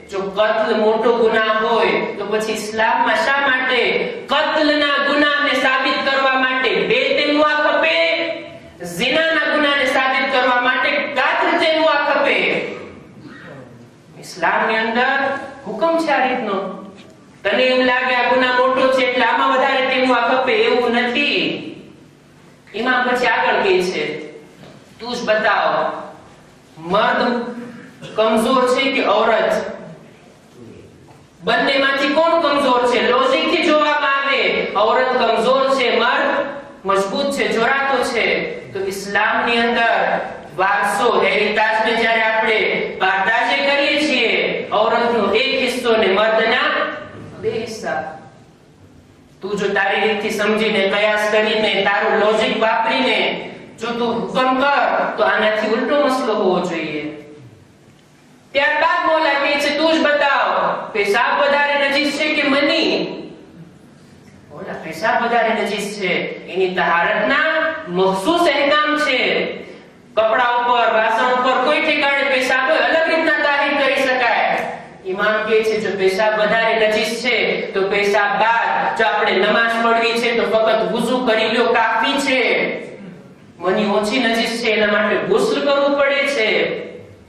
S1: જો કત્લ મોટો ગુનાહ હોય તો પછી ઇસ્લામમાં શા માટે કત્લના ગુનાહને સાબિત કરવા માટે બે તેલવા ખપે, ઝિનાના ગુનાહને સાબિત કરવા માટે 4 તેલવા ખપે? ઇસ્લામની અંદર હુકમ છે આ રીતનો. તને એમ લાગે આ ગુનાહ મોટો છે એટલે આમાં વધારે તેલવા ખપે, એવું નથી. ઇમામ પછી આગળ કહે છે તું જ બતાવ મર્દ કમજોર છે કે औरत? બંનેમાંથી કોણ કમજોર છે? લોજિક થી જોવામાં આવે औरत કમજોર છે, મર્દ મજબૂત છે, જોરાતો છે. તો ઇસ્લામની અંદર વારસો હેરિટેજ ને જ્યારે આપણે પાર્ટાજે કરીએ છીએ, औरतનો એક હિસ્સો ને મર્દના 2 હિસ્સા. તું જો તારી રીતથી સમજીને કયાસ કરીને તારું લોજિક વાપરીને જો તું હુકમ કર તો આનાથી ઉલટો મસલો હોવો જોઈએ. ત્યારબાદ મોલા કહે છે તું જ બતાવ પેશાબ વધારે નજીસ છે કે મની? મોલા પેશાબ વધારે નજીસ છે, એની તહારતના મખસૂસ અહેકામ છે. કપડા ઉપર, વાસણ ઉપર કોઈ ઠેકાણે પેશાબ હોય અલગ રીતના તાહીર કરી શકાય. ઇમામ કહે છે જો પેશાબ વધારે નજીસ છે તો પેશાબ બાદ જો આપણે નમાઝ પઢવી છે તો ફક્ત વુઝુ કરી લો કાફી છે. મની ઓછી નજીસ છે એના માટે ગુસ્લ કરવું પડે છે.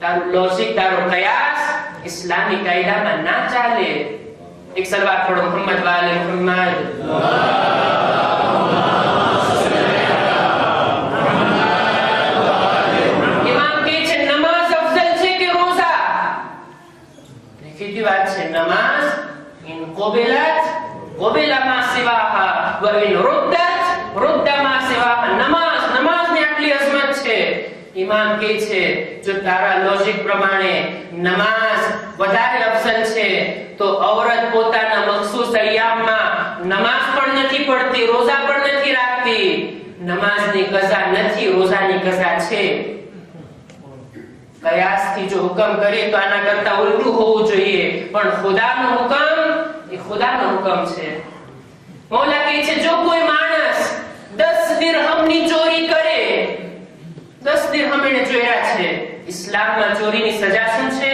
S1: તારું લોજિક, તારો કયાસ ઇસ્લામી કાયદામાં ના ચાલે. એક સલવાત પઢો મોહમ્મદ વાલે મોહમ્મદ. ઇમામ કહે છે નમાઝ અફઝલ છે કે રોઝા? દેખીતી વાત છે, નમાઝ ઇન કુબિલત કુબિલા મા સિવાહા વ ઇન રુદ્દત રુદ્દા મા સિવાહા. નમાઝની આટલી અઝમત છે. ઇમામ કહે છે જો તારા લોજિક પ્રમાણે નમાઝ વધારે અફઝલ છે તો औरत પોતાના મખસૂસ અય્યામમાં નમાઝ પણ નથી પડતી, રોઝા પણ નથી રાખતી. નમાઝની કઝા નથી, રોઝાની કઝા છે. કયાસથી જો હુકમ કરીએ તો આના કરતા ઉલટું હોવું જોઈએ, પણ ખુદાનો હુકમ એ ખુદાનો હુકમ છે. મૌલા કહે છે જો કોઈ માણસ 10 દિરહમની ચોરી કરે, 10 દિરહમ એને ચોર્યા છે, ઇસ્લામમાં ચોરીની સજા શું છે?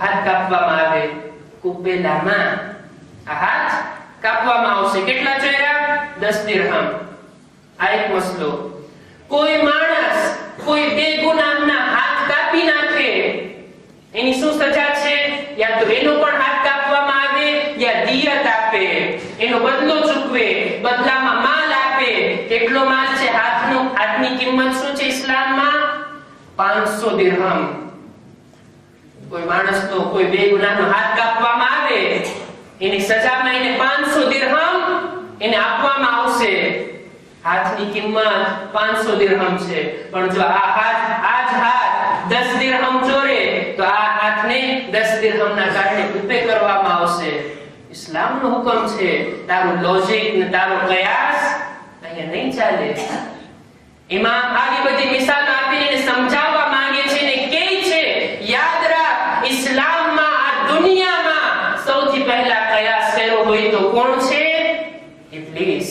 S1: હાથ કાપવામાં આવે. કુબેલામાં આ હાથ કાપવામાં આવશે. કેટલા ચોર્યા? 10 દિરહમ. આ એક મસલો. કોઈ માણસ કોઈ બે ગુનાહના હાથ કાપી નાખે, એની શું સજા છે? યા તો એનો પણ હાથ કાપવામાં આવે યા દિયત આપે, એનો બદલો ચૂકવે, બદલામાં માલ આપે. કેટલો માલ છે? હાથની કિંમત શું છે ઇસ્લામમાં? 500 દિરહમ. કોઈ માણસનો કોઈ બે ગુનાહનો હાથ કાપવામાં આવે, એની સજામાં એને 500 દિરહમ એને આપવામાં આવશે. હાથની કિંમત 500 દિરહમ છે. પણ જો આ જ હાથ 10 દિરહમ ચોરે તો આ હાથને 10 દિરહમના કારણે રૂપે કરવામાં આવશે. ઇસ્લામનો હુકમ છે. તારું લોજિક ને તારો કયાસ અહીંયા નહીં ચાલે. ઇમામ આવી બધી મિસાલો આપીને સમજાવવા માંગે છે ને કહે છે યાદ રાખ, ઇસ્લામમાં આ દુનિયામાં સૌથી પહેલા કયાસ કર્યો હોય તો કોણ છે? ઇબ્લીસ.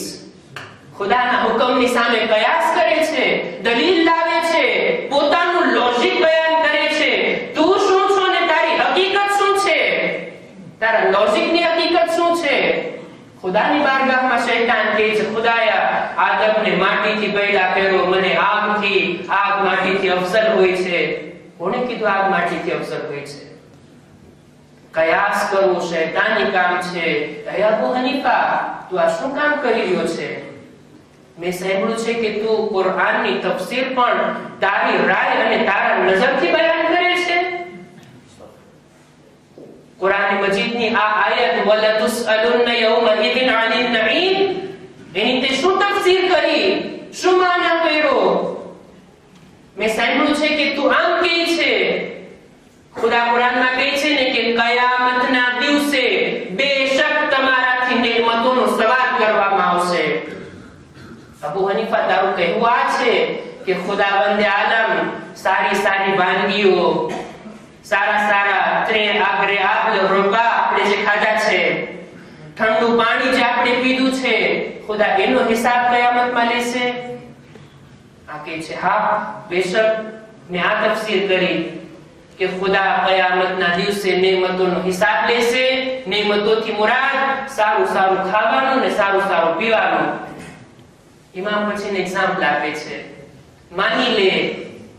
S1: ખુદાના હુકમની સામે કયાસ કરે છે, દલીલ લાવે છે, પોતાનું લોજિક બયાન કરે છે. તું શું છો ને તારી હકીકત શું છે? તારા લોજિકની હકીકત શું છે? ખુદાની બારગાહમાં શૈતાન કહે છે ખુદાયા આદમને માટીથી પેદા કર્યો, મને આગથી, આગ માટીથી અફસર હોય છે. કોણે કીધું આગ માટીથી અફસર હોય છે? કયાસ કરવું શૈતાની કામ છે. હે અબુ હનીફા, તું આ શું કામ કરી રહ્યો છે? મેં સાંભળ્યું છે કે તું કુરઆનની તફસીર પણ તારી રાય અને તારા નજરથી બયાન કરે છે. કુરાન મજીદની આ આયત વલા તુસઅલુન યૌમઇذ અનિન નঈમ, એની તે શું તફસીર કરી, શું માના કર્યો? મેં સાંભળ્યું છે કે તું આમ કહે છે. ખુદા કુરાનમાં કહે છે ને કે કયામતના દિવસે બેશક તમારાથી નેમતોનો સવાલ કરવામાં આવશે. અબુ હનીફા, તારું કહેવું આ છે કે ખુદાવંદે આલમ સારી સારી વાનગીઓ, સારા સારા ત્રે આગરે આબલ રોબા આપણે જે ખાધા છે, ઠંડુ પાણી જે આપણે પીધું છે, ખુદા એનો હિસાબ કયામતમાં લેશે? આ કહે છે હા બેશક મેં આ તફસીર કરી કે ખુદા કયામતના દિવસે નેમતોનો હિસાબ લેશે. નેમતોથી મુરાદ સારું સારું ખાવાનું ને સારું સારું પીવાનું. ઇમામ પછી એક્ઝામ્પલ આપે છે. માની લે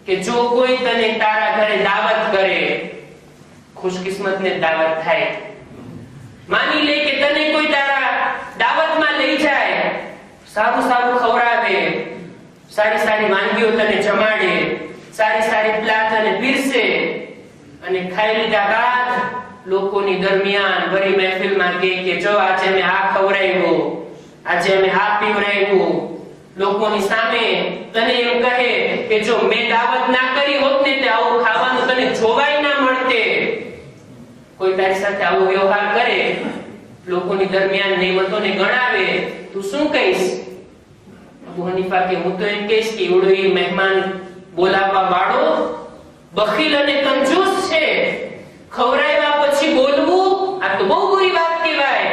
S1: કે જો કોઈ તને તારા ઘરે દાવત કરે, ખુશકિસ્મતને દાવત થાય. માની લે કે તને કોઈ તારા દાવતમાં લઈ જાય, સારું સારું ખવડાવે, સારી સારી વાનગીઓ તને જમાડે, સારી સારી પ્લા તને પીરસે, અને ખાઈ લીધા બાદ લોકોની દરમિયાન ભરી મહેફિલમાં કહે કે જો આજે મેં આ ખવડાવ્યું, આજે મેં આ પીવડાવ્યું. લોકોની સામે તને એમ કહે કે જો મેં દાવત ના કરી હોત ને તે આવું ખાવાનું તને જોવાય ના મળતે. કોઈ તારી સાથે આવો વ્યવહાર કરે, લોકોની દરમિયાન નેમતોને ગણાવે, તું શું કહીશ? અબુ હનીફા કે હું તો એમ કહીશ કે એવડો એ મહેમાન બોલાવવા વાળો બખીલ અને કંજૂસ છે. ખવડાવ્યા પછી બોલવું આ તો બહુ બુરી વાત કહેવાય.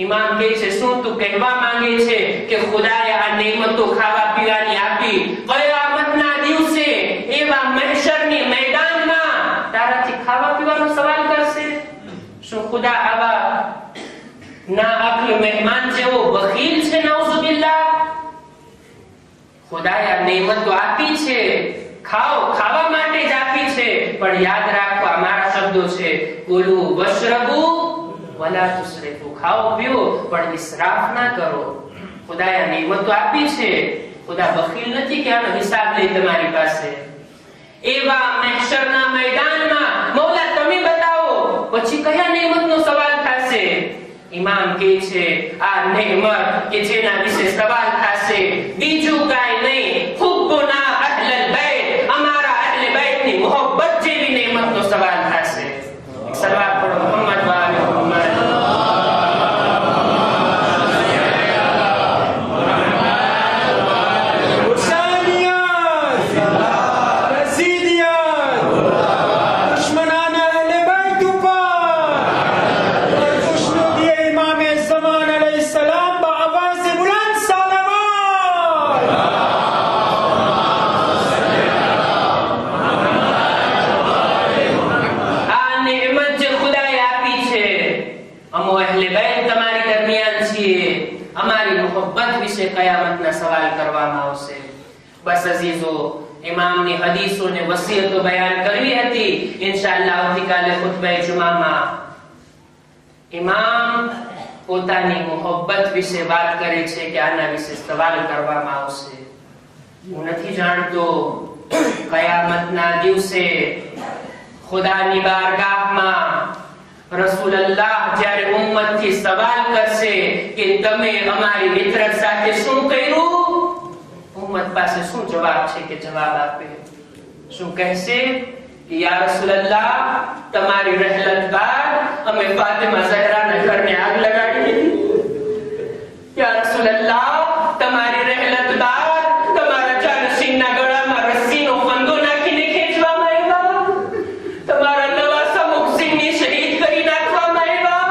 S1: ઇમામ કહે છે શું તું કહેવા માંગે છે કે ખુદાએ આ નેમતો ખાવા પીવાની આપી, કયામતના દિવસે એવા મહેશરની મેદાનમાં તારાથી ખાવા પીવાનો સવાલ કરશે? શું ખુદા આવા ના અક્લ મહેમાન જેવો બખીલ છે? નાઉઝુબિલ્લાહ. ખુદાએ આ નેમતો આપી છે, ખાવા માટે જ આપી છે, પણ યાદ રાખો અમારા શબ્દો છે કુલુ વશરબુ વલા તુસરિફુ. ખાઓ પીઓ પણ ઇસરાફ ના કરો. ખુદાએ નેમતો આપી છે, ખુદા બખીલ નથી કે આનો હિસાબ લે તમારી પાસે. એવા મહેશરના મેદાનમાં મૌલા તમે બતાવો પછી કયા નેમતનો સવાલ થશે? ઇમામ કહે છે આ નેમત કે જેના વિશે સવાલ થશે બીજું કાંઈ નહીં, હુબ્બુના અહલલ બૈત, અમારા અહલે બૈતની મોહબ્બત જેવી નેમતનો સવાલ થશે. સલાત પઢો મોહમ્મદ વ આલે મોહમ્મદ. કયામતના સવાલ કરવામાં આવશે. બસ અઝીઝો, ઇમામની હદીસો ને વસિયતો બયાન કરવી હતી. ઇન્શાઅલ્લાહ આવતીકાલે ખુતબા જુમામાં ઇમામ પોતાની મોહબ્બત વિશે વાત કરે છે કે આના વિશે સવાલ કરવામાં આવશે. હું નથી જાણતો કયામતના દિવસે ખુદાની બારગાહમાં રસૂલુલ્લાહ જ્યારે ઉમ્મતથી સવાલ કરશે કે તમે અમારી મિત્રત સાથે શું કર્યું, ઉમ્મત પાસે શું જવાબ છે કે જવાબ આપે? શું કહેશે કે યા રસૂલલ્લાહ, તમારી રહેલત બાદ અમે ફાતિમા ઝહરાના ઘરને આગ લગાડી દીધી. યા રસૂલલ્લાહ, તમારી રહેલત બાદ તમારા જાનશીનના ગળામાં રસ્સીનો ફંદો નાખીને ખેંચવામાં આવ્યા. તમારા નવાસા મુહસિનને શહીદ કરી નાખવામાં આવ્યા.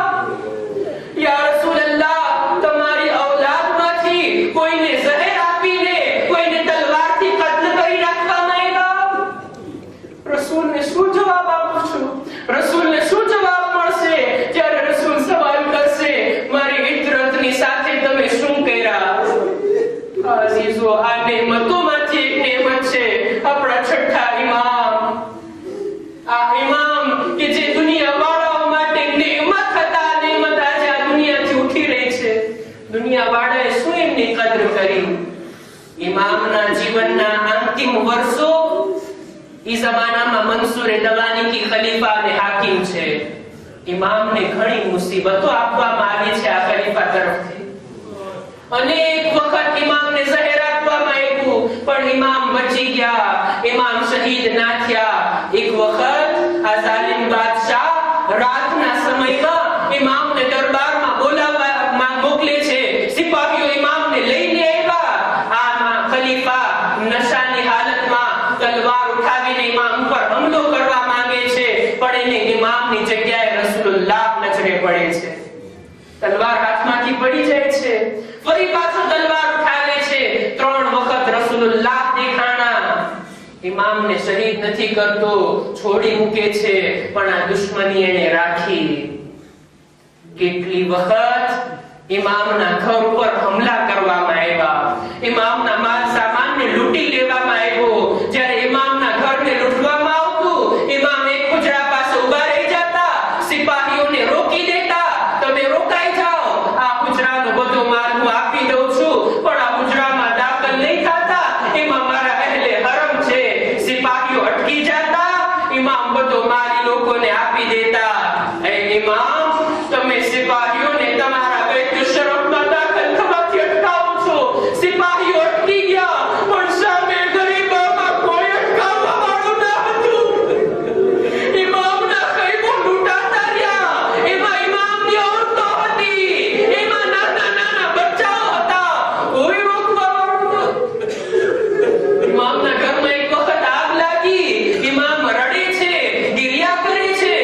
S1: યા રસૂલલ્લાહ, તમારી ઔલાદમાંથી કોઈને ઝહેર આપીને કોઈને તલવારથી કત્લ કરી નાખવામાં આવ્યા. રસૂલને શું જવાબ આપું છું? રસૂલને શું જવાબ મળશે જ્યારે રસૂલ સવાલ કરશે, મારી ઇતરતની સાથે તમે શું કર્યા? અઝીઝો, આ નેમતોમાંથી એક નેમત છે આપણા છઠ્ઠા ઇમામ. આ ઇમામ કે જે દુનિયાવાળાઓ માટે નેમત હતા, નેમત આજે આ દુનિયાથી ઉઠી રહી છે. દુનિયાવાળાએ શું એમની કદર કરી? ઇમામના જીવનના અંતિમ વર્ષો ઈ જમાનામાં મંસૂરે દવાની કી ખલીફા અને હાકિમ છે. ઇમામને ઘણી મુસીબતો આપવામાં આવી છે આ ખલીફા તરફથી. અનેક વખત ઇમામને ઝહેર આપવામાં આવ્યું, પણ ઇમામ બચી ગયા, ઇમામ શહીદ ના થયા. એક વખત આ જાલિમ બાદશાહ રાતના સમયમાં ઇમામને દરબારમાં બોલાવવા મોકલે છે. સિપાહીઓ ઇમામને લઈને આવ્યા. આમાં ખલીફા નશાની હાલતમાં તલવાર ઉઠાવીને ઇમામ પર હુમલો કરવા માંગે છે, પણ એને ઇમામની જગ્યાએ રસૂલુલ્લાહ નજરે પડે છે. તલવાર હાથમાંથી પડી જાય છે. ફરી પાછો તલવાર ઉઠાવે છે. 3 વખત રસૂલુલ્લાહ દેખાણા. ઇમામને શહીદ નથી કરતો, છોડી મૂકે છે, પણ આ દુશ્મની એને રાખી. કેટલી વખત ઇમામના ઘર ઉપર હુમલા કરવામાં આવ્યા. ઇમામના માલ સામાનને લૂંટી લેવામાં આવ્યો. જ્યારે ઇમામના ઘરને લૂંટવામાં આવતું, ઇમામ એક ખુજરા પાસે ઊભા રહી જતા, સિપાહીઓને રોકી દેતા, તમે રોકાઈ જાઓ, આ ખુજરાનો બધો માલ હું આપી દઉં છું, પણ આ ખુજરામાં દાખલ નહીં થતા, એમાં મારા અહેલે હરમ છે. સિપાહીઓ અટકી જતા, ઇમામ બધો માલ લોકોને આપી દેતા. એ ઇમામ, તમે સિપાહીઓને તમારા બેત શરફમાં દાખલ થવાથી અટકાવો છો. સિપાહીઓ અટકી ગયા, પણ સામે ગરીબોમાં કોઈ અટકાવવા વાળું ન હતું. ઇમામના ખૈમો લૂંટાતા રહ્યા. એમાં ઇમામની ઓરતો હતી, એમાં નાના નાના બચ્ચાઓ હતા, કોઈ રોકવા વાળું ન. ઇમામના ઘરમાં એક વખત આગ લાગી. ઇમામ રડે છે, ગિરિયા કરે છે.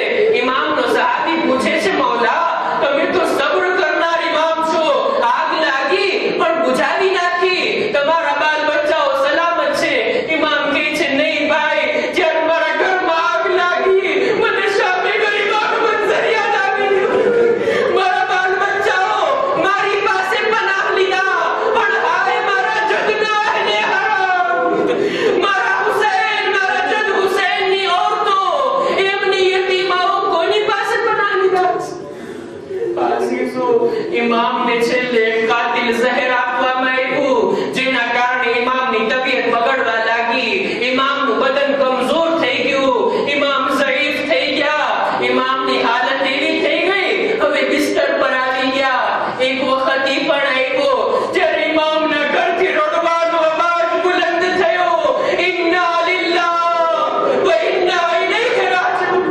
S1: ઇમામનો સહાબી પૂછે છે, મૌલા, તમે તો સબ્ર કરનાર ઇમામ છો, આગ લાગી પણ બુઝાવી નાખી, તમારા બાલ બચ્ચાઓ સલામત છે. ઇમામ કહે છે, નહીં ભાઈ, જ્યારે મારા ઘરમાં આગ લાગી, મને સામે ગરીબાનો મંઝર યાદ આવી. મારા બાલ બચ્ચાઓ મારી પાસે પનાહ લીધા, પણ હાય મારા જગના અહેલે હરામ, મારા હુસૈન, મારા જદ હુસૈનની ઓરતો, એમની યતીમાઓ કોની પાસે પનાહ લીધા છે? અઝીઝો, ઇમામને છેલ્લે કાતિલ ઝહેર આપવામાં આવ્યું, જેના કારણે ઇમામની તબિયત બગડવા લાગી. ઇમામનું બદન કમજોર થઈ ગયું, ઇમામ ઝઈફ થઈ ગયા, ઇમામની હાલત એવી થઈ ગઈ, હવે બિસ્તર પર આવી ગયા. એક વખત ઈ પણ આવ્યો જ્યારે ઇમામના ઘરથી રડવાનો અવાજ બુલંદ થયો, ઇન્ના લિલ્લાહ વ ઇન્ના ઇલૈહિ રાજિઉન.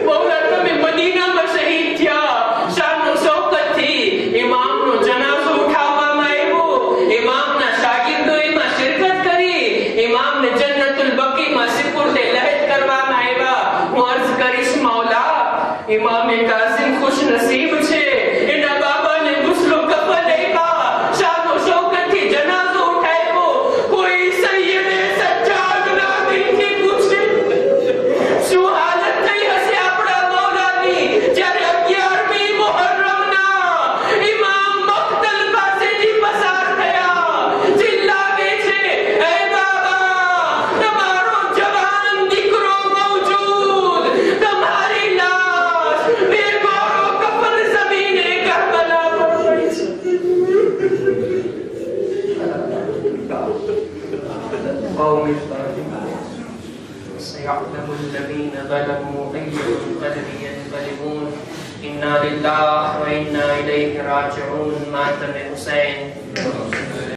S1: મૌલા, તમે મદીનામાં શહીદ થયા. શાનો શૌકતથી ઇમામનો જનાઝો ઉઠાવવામાં આવ્યો. ઇમામના શાગિર્દો એમાં શિરકત કરી. ઇમામને જન્નતુલ બકીમાં સિપુર્દે લહેદ કરવામાં આવ્યા. હું અર્જ કરીશ, મૌલા, ઇમામે કાસિમ ખુશ નસીબ છે, એના બાબાને ગુસ્લો કફન આપ્યા. શાનો શૌકતથી જનાઝો ઉઠાવ્યો. કોઈ સૈયદે સજ્જાદના દિલથી પૂછે, શું હાલત થઈ હશે આપણા મૌલાની જ્યારે 11મી મુહર્રમના ઇમામ મક્તલ પાસેથી પસાર થયા. ચિલ્લાવે છે, એ બાબા, તમારો જવાન દીકરો મૌજૂદ, તમારી લાશ બેગોરો કફન ઝમીને કરબલા પર પડી છે. سيعلم الذين ظلموا أي منقلب ينقلبون إنا لله وإنا إليه راجعون. ماتم حسين